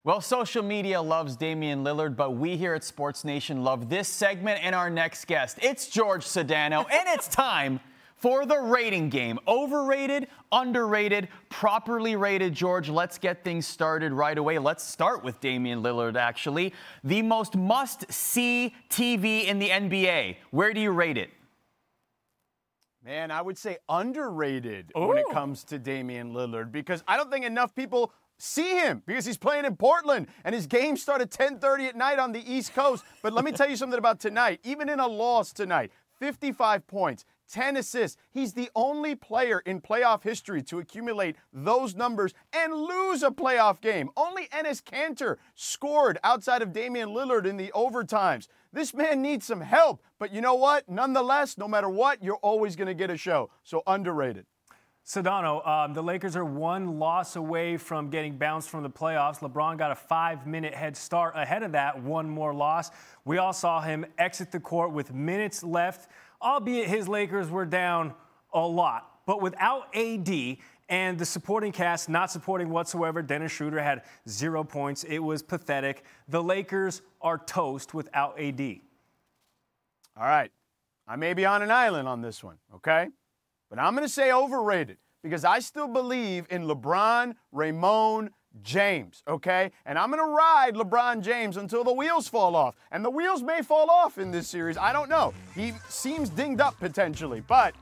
Well, social media loves Damian Lillard, but we here at Sports Nation love this segment and our next guest. It's Jorge Sedano, and it's time for the rating game. Overrated, underrated, properly rated. George, let's get things started right away. Let's start with Damian Lillard, actually. The most must-see TV in the NBA. Where do you rate it? Man, I would say underrated when it comes to Damian Lillard, because I don't think enough people see him because he's playing in Portland and his game started 10:30 at night on the East Coast. But let me tell you something about tonight. Even in a loss tonight, 55 points, 10 assists. He's the only player in playoff history to accumulate those numbers and lose a playoff game. Only Enes Kanter scored outside of Damian Lillard in the overtimes. This man needs some help. But you know what? Nonetheless, no matter what, you're always going to get a show. So underrated. Sedano, the Lakers are one loss away from getting bounced from the playoffs. LeBron got a 5-minute head start ahead of that, one more loss. We all saw him exit the court with minutes left, albeit his Lakers were down a lot. But without AD and the supporting cast not supporting whatsoever, Dennis Schroeder had 0 points. It was pathetic. The Lakers are toast without AD. All right. I may be on an island on this one, okay? But I'm going to say overrated because I still believe in LeBron, Raymond, James, okay? And I'm going to ride LeBron James until the wheels fall off. And the wheels may fall off in this series. I don't know. He seems dinged up potentially. But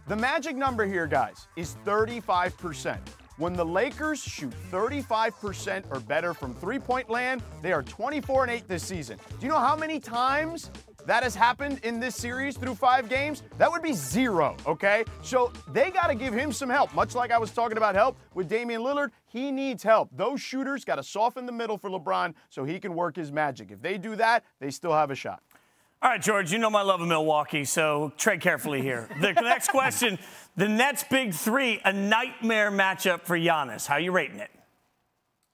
the magic number here, guys, is 35%. When the Lakers shoot 35% or better from three-point land, they are 24-8 this season. Do you know how many times that has happened in this series through 5 games? That would be 0, okay? So they got to give him some help. Much like I was talking about help with Damian Lillard, he needs help. Those shooters got to soften the middle for LeBron so he can work his magic. If they do that, they still have a shot. All right, George, you know my love of Milwaukee, so tread carefully here. The next question, the Nets' big three, a nightmare matchup for Giannis. How are you rating it?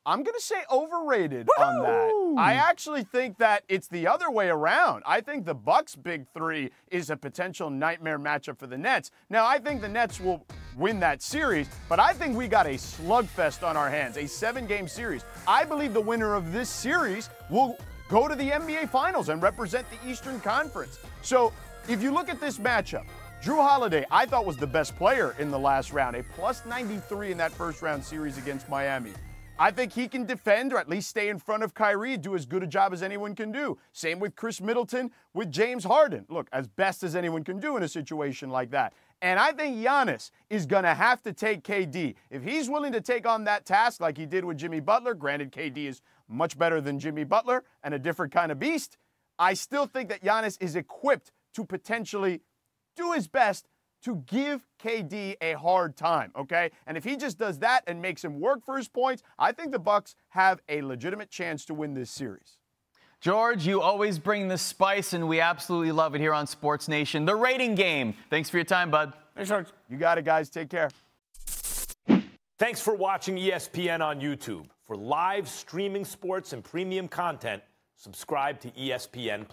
I'm going to say overrated on that. I actually think that it's the other way around. I think the Bucks' big three is a potential nightmare matchup for the Nets. Now, I think the Nets will win that series, but I think we got a slugfest on our hands, a 7-game series. I believe the winner of this series will go to the NBA Finals and represent the Eastern Conference. So if you look at this matchup, Drew Holiday, I thought was the best player in the last round, a plus 93 in that first round series against Miami. I think he can defend or at least stay in front of Kyrie, do as good a job as anyone can do. Same with Chris Middleton, with James Harden. Look, as best as anyone can do in a situation like that. And I think Giannis is going to have to take KD. If he's willing to take on that task like he did with Jimmy Butler, granted KD is much better than Jimmy Butler and a different kind of beast, I still think that Giannis is equipped to potentially do his best to give KD a hard time, okay? And if he just does that and makes him work for his points, I think the Bucks have a legitimate chance to win this series. George, you always bring the spice, and we absolutely love it here on Sports Nation. The rating game. Thanks for your time, bud. Thanks, George. You got it, guys. Take care. Thanks for watching ESPN on YouTube. For live streaming sports and premium content, subscribe to ESPN+.